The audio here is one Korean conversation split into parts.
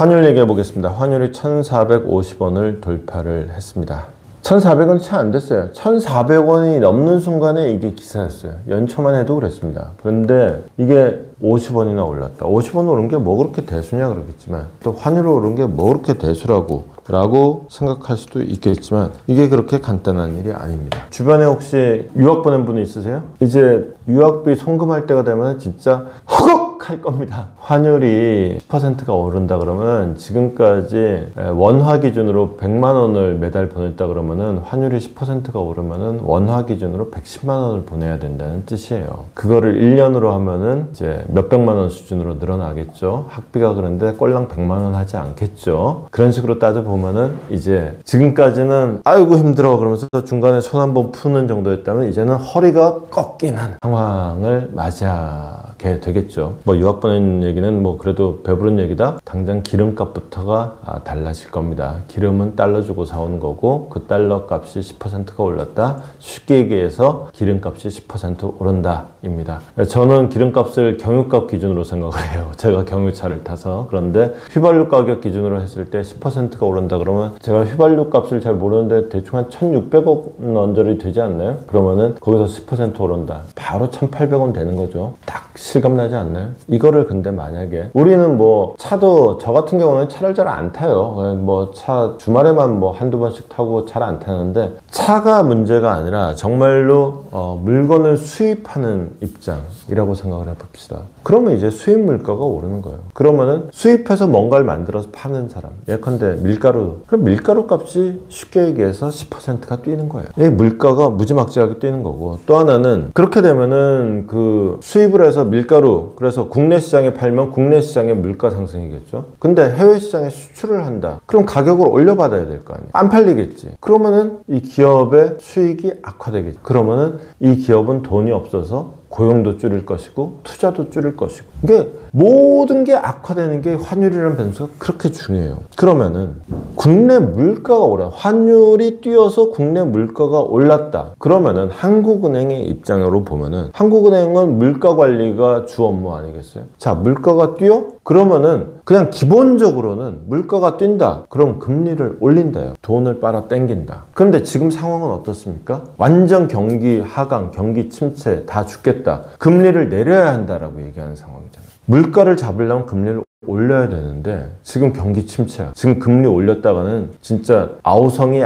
환율 얘기해 보겠습니다. 환율이 1,450원을 돌파를 했습니다. 1,400원 채 안 됐어요. 1,400원이 넘는 순간에 이게 기사였어요. 연초만 해도 그랬습니다. 그런데 이게 50원이나 올랐다. 50원 오른 게 뭐 그렇게 대수냐 그러겠지만, 또 환율이 오른 게 뭐 그렇게 대수라고 생각할 수도 있겠지만, 이게 그렇게 간단한 일이 아닙니다. 주변에 혹시 유학 보낸 분이 있으세요? 이제 유학비 송금할 때가 되면 진짜 허걱 할 겁니다. 환율이 10%가 오른다 그러면, 지금까지 원화 기준으로 100만 원을 매달 보냈다 그러면은 환율이 10%가 오르면은 원화 기준으로 110만 원을 보내야 된다는 뜻이에요. 그거를 1년으로 하면은 이제 몇백만 원 수준으로 늘어나겠죠. 학비가 그런데 꼴랑 100만 원 하지 않겠죠. 그런 식으로 따져보면은 이제 지금까지는 아이고 힘들어 그러면서 중간에 손 한번 푸는 정도였다면, 이제는 허리가 꺾이는 상황을 맞이하게 되겠죠. 뭐 유학 보낸 얘기는 뭐 그래도 배부른 얘기다. 당장 기름값부터가 달라질 겁니다. 기름은 달러 주고 사오는 거고, 그 달러 값이 10%가 올랐다. 쉽게 얘기해서 기름값이 10% 오른다 입니다. 저는 기름값을 경유값 기준으로 생각을 해요. 제가 경유차를 타서. 그런데 휘발유 가격 기준으로 했을 때 10%가 오른다 그러면, 제가 휘발유 값을 잘 모르는데 대충 한 1,600억 언저리 되지 않나요? 그러면은 거기서 10% 오른다. 바로 1,800원 되는 거죠. 딱 실감나지 않나요? 이거를 근데 만약에 우리는 뭐 차도, 저 같은 경우는 차를 잘 안 타요. 뭐 차 주말에만 뭐 한두 번씩 타고 잘 안 타는데, 차가 문제가 아니라 정말로 물건을 수입하는 입장이라고 생각을 해봅시다. 그러면 이제 수입 물가가 오르는 거예요. 그러면은 수입해서 뭔가를 만들어서 파는 사람, 예컨대 밀가루, 그럼 밀가루 값이 쉽게 얘기해서 10%가 뛰는 거예요. 이 물가가 무지막지하게 뛰는 거고, 또 하나는 그렇게 되면은 그 수입을 해서 밀가루, 그래서 국내 시장에 팔면 국내 시장의 물가 상승이겠죠. 근데 해외 시장에 수출을 한다. 그럼 가격을 올려받아야 될 거 아니에요. 안 팔리겠지. 그러면은 이 기업의 수익이 악화되겠지. 그러면은 이 기업은 돈이 없어서 고용도 줄일 것이고 투자도 줄일 것이고, 이게 모든 게 악화되는 게 환율이라는 변수가 그렇게 중요해요. 그러면은 국내 물가가 오라, 환율이 뛰어서 국내 물가가 올랐다. 그러면은 한국은행의 입장으로 보면은, 한국은행은 물가 관리가 주 업무 아니겠어요? 자, 물가가 뛰어? 그러면은 그냥 기본적으로는 물가가 뛴다. 그럼 금리를 올린다요. 돈을 빨아 당긴다. 그런데 지금 상황은 어떻습니까? 완전 경기 하강, 경기 침체, 다 죽겠다. 금리를 내려야 한다라고 얘기하는 상황이잖아요. 물가를 잡으려면 금리를 올려야 되는데, 지금 경기 침체야. 지금 금리 올렸다가는 진짜 아우성이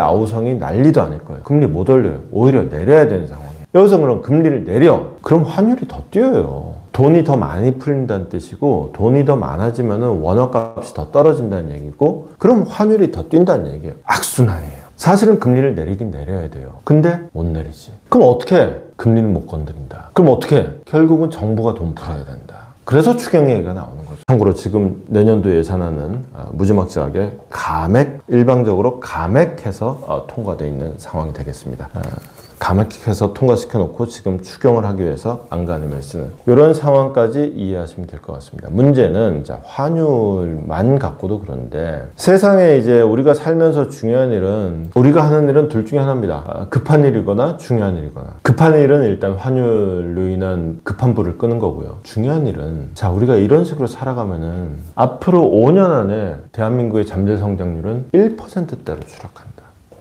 난리도 아닐 거예요. 금리 못 올려요. 오히려 내려야 되는 상황이에요. 여기서 그럼 금리를 내려. 그럼 환율이 더 뛰어요. 돈이 더 많이 풀린다는 뜻이고, 돈이 더 많아지면 원화값이 더 떨어진다는 얘기고, 그럼 환율이 더 뛴다는 얘기예요. 악순환이에요. 사실은 금리를 내리긴 내려야 돼요. 근데 못 내리지. 그럼 어떻게 해? 금리는 못 건드린다. 그럼 어떻게 해? 결국은 정부가 돈 풀어야 된다. 그래서 추경 얘기가 나오는 거죠. 참고로 지금 내년도 예산안은 무지막지하게 일방적으로 감액해서 통과되어 있는 상황이 되겠습니다. 감액해서 통과시켜 놓고 지금 추경을 하기 위해서 안간힘을 쓰는 이런 상황까지 이해하시면 될 것 같습니다. 문제는 환율만 갖고도 그런데, 세상에 이제 우리가 살면서 중요한 일은, 우리가 하는 일은 둘 중에 하나입니다. 급한 일이거나 중요한 일이거나. 급한 일은 일단 환율로 인한 급한 불을 끄는 거고요. 중요한 일은, 자, 우리가 이런 식으로 살아가면은 앞으로 5년 안에 대한민국의 잠재 성장률은 1%대로 추락한다.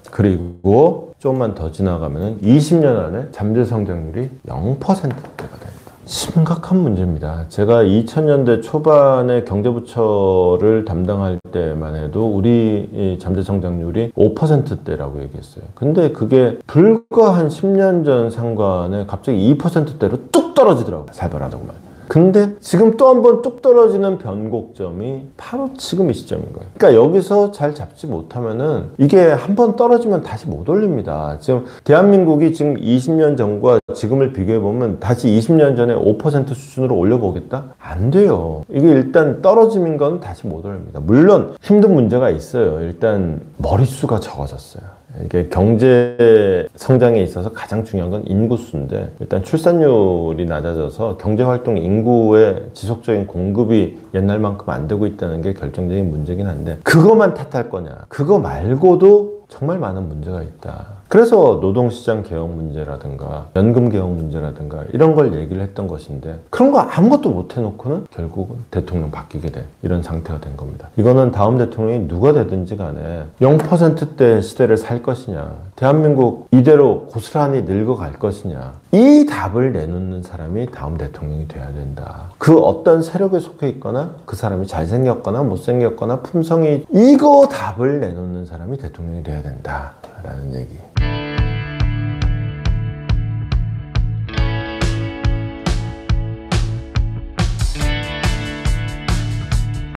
그리고 조금만 더 지나가면 20년 안에 잠재 성장률이 0%대가 됩니다. 심각한 문제입니다. 제가 2000년대 초반에 경제부처를 담당할 때만 해도 우리 잠재 성장률이 5%대라고 얘기했어요. 근데 그게 불과 한 10년 전 상관에 갑자기 2%대로 뚝 떨어지더라고요. 살벌하다고 말이에요. 근데 지금 또 한 번 뚝 떨어지는 변곡점이 바로 지금 이 시점인 거예요. 그러니까 여기서 잘 잡지 못하면은 이게 한 번 떨어지면 다시 못 올립니다. 지금 대한민국이 지금 20년 전과 지금을 비교해보면 다시 20년 전에 5% 수준으로 올려보겠다? 안 돼요. 이게 일단 떨어지는 건 다시 못 올립니다. 물론 힘든 문제가 있어요. 일단 머릿수가 적어졌어요. 이게 경제 성장에 있어서 가장 중요한 건 인구수인데, 일단 출산율이 낮아져서 경제활동 인구의 지속적인 공급이 옛날만큼 안 되고 있다는 게 결정적인 문제긴 한데, 그것만 탓할 거냐? 그거 말고도 정말 많은 문제가 있다. 그래서 노동시장 개혁 문제라든가 연금 개혁 문제라든가 이런 걸 얘기를 했던 것인데 그런 거 아무것도 못 해놓고는 결국은 대통령 바뀌게 된 이런 상태가 된 겁니다. 이거는 다음 대통령이 누가 되든지 간에 0%대 시대를 살 것이냐, 대한민국 이대로 고스란히 늙어갈 것이냐, 이 답을 내놓는 사람이 다음 대통령이 돼야 된다. 그 어떤 세력에 속해 있거나 그 사람이 잘생겼거나 못생겼거나 품성이 이거 답을 내놓는 사람이 대통령이 돼야 된다라는 얘기.